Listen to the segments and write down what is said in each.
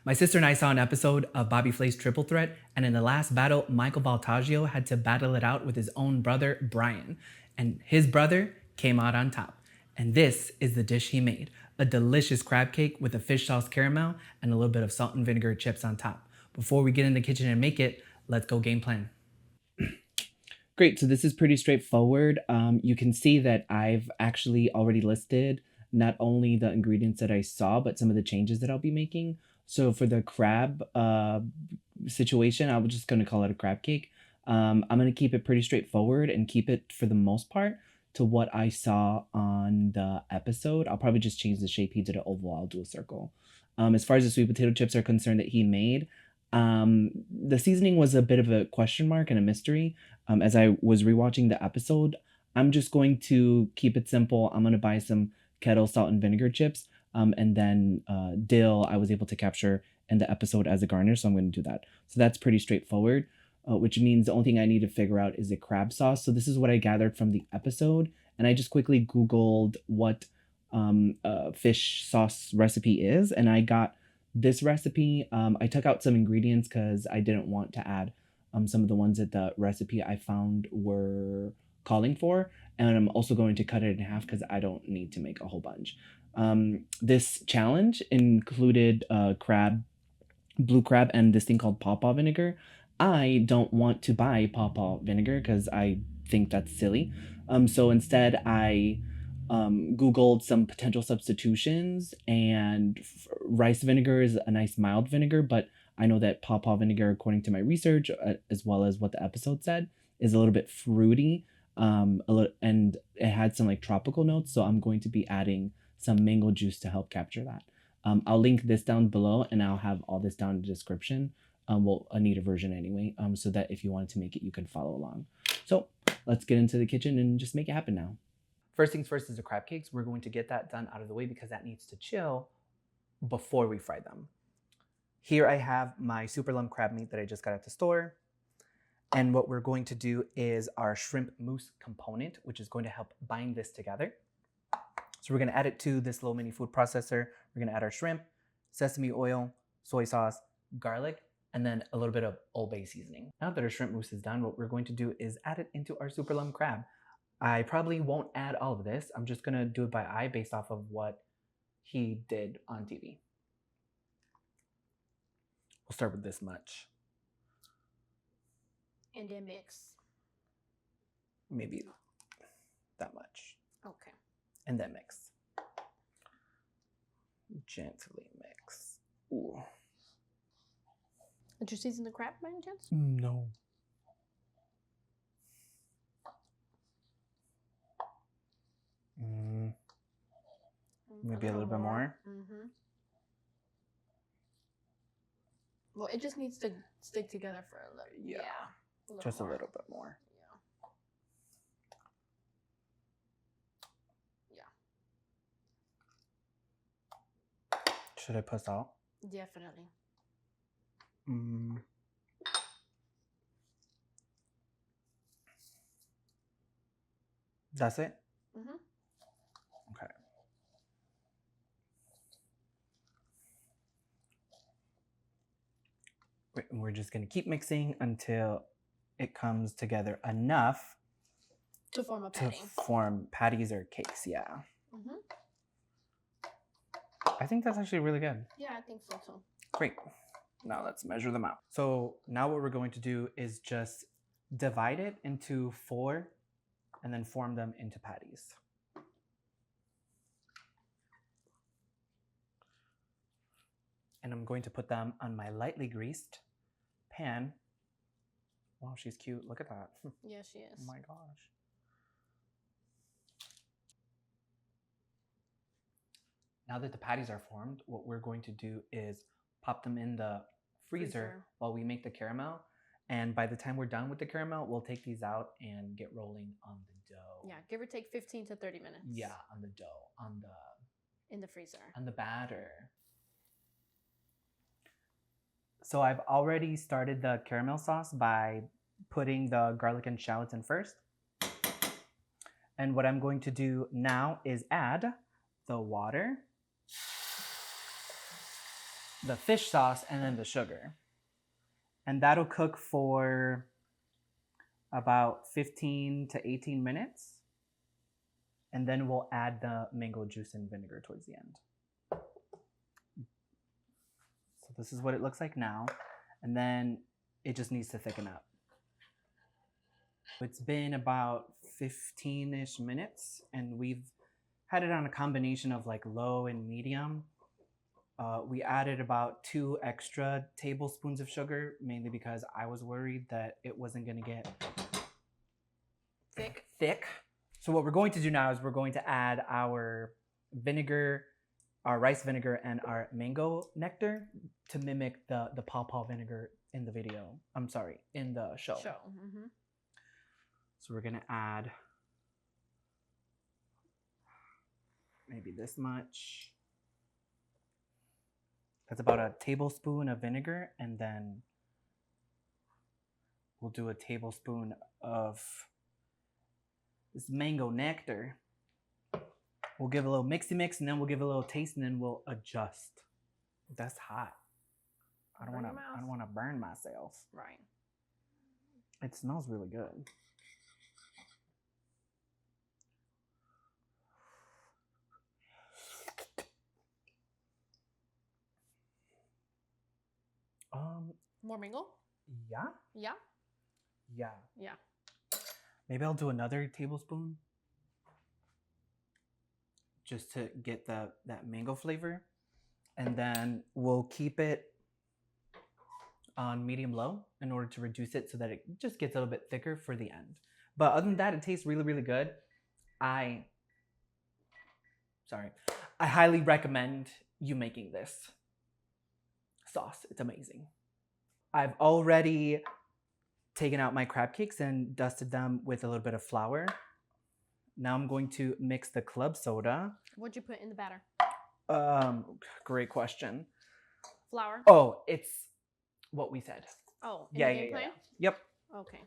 My sister and I saw an episode of Bobby Flay's Triple Threat, and in the last battle, Michael Voltaggio had to battle it out with his own brother, Bryan. And his brother came out on top. And this is the dish he made, a delicious crab cake with a fish sauce caramel and a little bit of salt and vinegar chips on top. Before we get in the kitchen and make it, let's go game plan. Great, so this is pretty straightforward. You can see that I've actually already listed not only the ingredients that I saw, but some of the changes that I'll be making. So for the crab situation, I'm just going to call it a crab cake. I'm going to keep it pretty straightforward and keep it for the most part to what I saw on the episode. I'll probably just change the shape. He did an oval, I'll do a circle. As far as the sweet potato chips are concerned that he made, the seasoning was a bit of a question mark and a mystery. As I was rewatching the episode, I'm just going to keep it simple. I'm going to buy some kettle salt and vinegar chips. And then dill I was able to capture in the episode as a garnish, so I'm going to do that. So that's pretty straightforward, which means the only thing I need to figure out is the crab sauce. So this is what I gathered from the episode, and I just quickly Googled what fish sauce recipe is, and I got this recipe. I took out some ingredients because I didn't want to add some of the ones that the recipe I found were calling for, and I'm also going to cut it in half because I don't need to make a whole bunch. This challenge included crab, blue crab, and this thing called pawpaw vinegar. I don't want to buy pawpaw vinegar because I think that's silly. So instead, I Googled some potential substitutions, and rice vinegar is a nice mild vinegar, but I know that pawpaw vinegar, according to my research, as well as what the episode said, is a little bit fruity, and it had some like tropical notes. So I'm going to be adding some mango juice to help capture that. I'll link this down below, and I'll have all this down in the description. Well, a neater version anyway, so that if you wanted to make it, you can follow along. So let's get into the kitchen and just make it happen now. First things first is the crab cakes. We're going to get that done out of the way because that needs to chill before we fry them. Here I have my super lump crab meat that I just got at the store. And what we're going to do is our shrimp mousse component, which is going to help bind this together. So we're going to add it to this little mini food processor. We're going to add our shrimp, sesame oil, soy sauce, garlic, and then a little bit of Old Bay seasoning. Now that our shrimp mousse is done, what we're going to do is add it into our super lump crab. I probably won't add all of this. I'm just going to do it by eye based off of what he did on TV. We'll start with this much. And then mix. Maybe that much. Okay. And then mix. Gently mix. Ooh. Did you season the crab by any chance? No. Maybe a little bit more. Mm-hmm. Well, it just needs to stick together for a little. Yeah. A Just more. a little bit more. Yeah. Should I put salt? Definitely. That's it? Mm-hmm. Okay. We're just going to keep mixing until it comes together enough To form a patty. to form patties or cakes, yeah. Mm-hmm. I think that's actually really good. Yeah, I think so too. Great. Now let's measure them out. So now what we're going to do is just divide it into 4 and then form them into patties. And I'm going to put them on my lightly greased pan. Wow, she's cute. Look at that. Yeah, she is. Oh my gosh. Now that the patties are formed, what we're going to do is pop them in the freezer while we make the caramel. And by the time we're done with the caramel, we'll take these out and get rolling on the dough. Yeah, give or take 15 to 30 minutes. Yeah, on the dough, in the freezer. On the batter. So I've already started the caramel sauce by putting the garlic and shallots in first. And what I'm going to do now is add the water the fish sauce and then the sugar. And that'll cook for about 15 to 18 minutes. And then we'll add the mango juice and vinegar towards the end. So this is what it looks like now. And then it just needs to thicken up. It's been about 15-ish minutes and we've had it on a combination of like low and medium. We added about 2 extra tablespoons of sugar, mainly because I was worried that it wasn't gonna get thick. So what we're going to do now is we're going to add our vinegar, our rice vinegar, and our mango nectar to mimic the pawpaw vinegar in the video. I'm sorry, in the show. Mm-hmm. So we're gonna add maybe this much. That's about a tablespoon of vinegar, and then we'll do a tablespoon of this mango nectar. We'll give a little mixy mix, and then we'll give a little taste, and then we'll adjust. That's hot. I don't want to burn myself. Right. It smells really good. More mango? Yeah. Yeah. Yeah. Yeah. Maybe I'll do another tablespoon just to get that mango flavor. And then we'll keep it on medium low in order to reduce it so that it just gets a little bit thicker for the end. But other than that, it tastes really, really good. I highly recommend you making this sauce. It's amazing. I've already taken out my crab cakes and dusted them with a little bit of flour. Now I'm going to mix the club soda. What'd you put in the batter? Great question. Flour? Oh, it's what we said. Oh, yeah. Yep. Okay.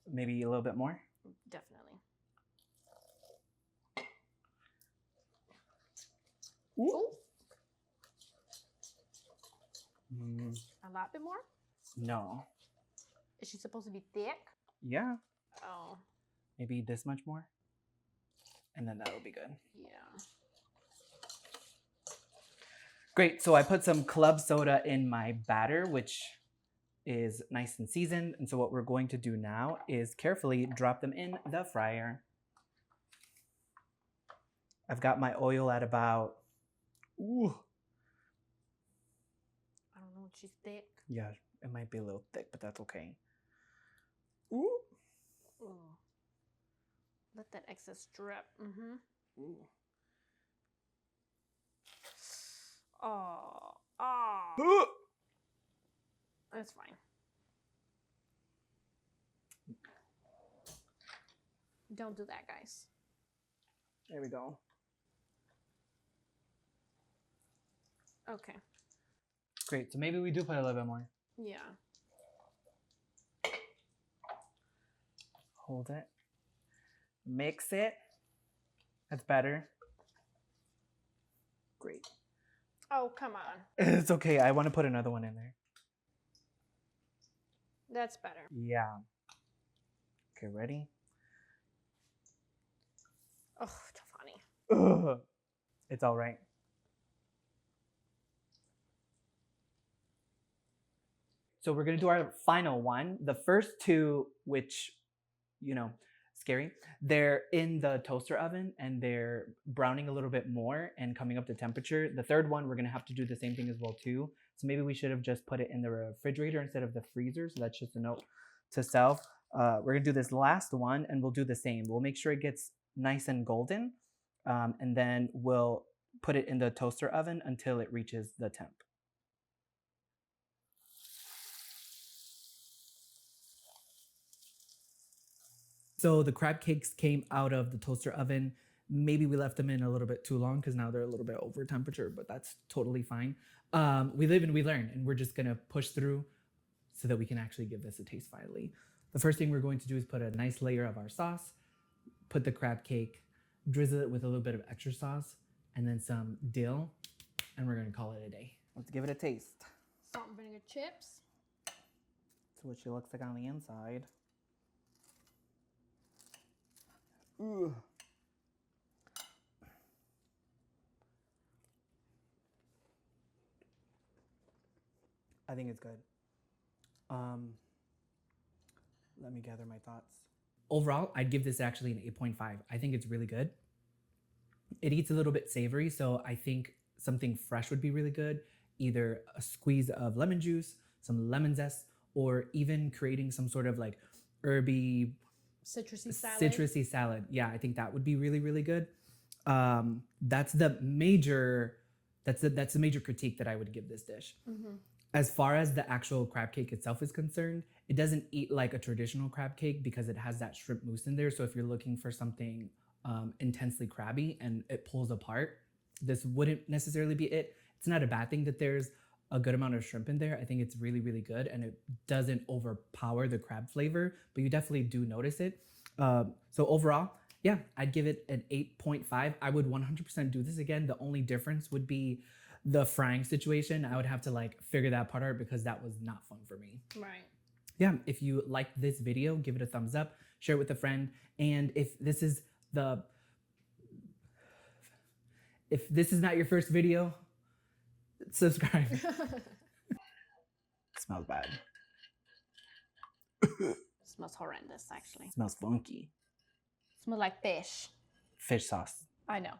Maybe a little bit more. Definitely. Ooh. A lot bit more? No. Is she supposed to be thick? Yeah. Oh. Maybe this much more. And then that'll be good. Yeah. Great. So I put some club soda in my batter, which is nice and seasoned. And so what we're going to do now is carefully drop them in the fryer. I've got my oil at about, ooh. I don't know, she's thick. Yeah, it might be a little thick, but that's okay. Ooh. Ooh. Let that excess drip. Mm-hmm. Ooh. Oh. That's fine. Don't do that, guys. There we go. Okay. Great. So maybe we do put a little bit more. Yeah. Hold it. Mix it. That's better. Great. Oh, come on. It's okay. I want to put another one in there. That's better. Yeah. Okay, ready? Oh, funny. Ugh. It's all right. So we're going to do our final one. The first two, which, you know, scary, they're in the toaster oven and they're browning a little bit more and coming up to temperature. The third one, we're going to have to do the same thing as well too. So maybe we should have just put it in the refrigerator instead of the freezer. So that's just a note to self. We're going to do this last one and we'll do the same. We'll make sure it gets nice and golden. And then we'll put it in the toaster oven until it reaches the temp. So the crab cakes came out of the toaster oven. Maybe we left them in a little bit too long because now they're a little bit over temperature, but that's totally fine. We live and we learn, and we're just gonna push through so that we can actually give this a taste finally. The first thing we're going to do is put a nice layer of our sauce, put the crab cake, drizzle it with a little bit of extra sauce, and then some dill, and we're gonna call it a day. Let's give it a taste. Salt and vinegar chips. That's what she looks like on the inside. Ooh. I think it's good. Let me gather my thoughts. Overall, I'd give this actually an 8.5. I think it's really good. It eats a little bit savory, so I think something fresh would be really good. Either a squeeze of lemon juice, some lemon zest, or even creating some sort of like herby Citrusy salad. Yeah, I think that would be really, really good. That's the major critique that I would give this dish. As far as the actual crab cake itself is concerned, it doesn't eat like a traditional crab cake because it has that shrimp mousse in there. So if you're looking for something intensely crabby and it pulls apart, this wouldn't necessarily be it. It's not a bad thing that there's a good amount of shrimp in there. I think it's really, really good and it doesn't overpower the crab flavor, but you definitely do notice it. So overall, yeah, I'd give it an 8.5. I would 100% do this again. The only difference would be the frying situation. I would have to like figure that part out because that was not fun for me. Right. Yeah, if you liked this video, give it a thumbs up, share it with a friend. And if this is not your first video, subscribe. Smells bad. Smells horrendous, actually. Smells funky. Smells like fish. Fish sauce. I know.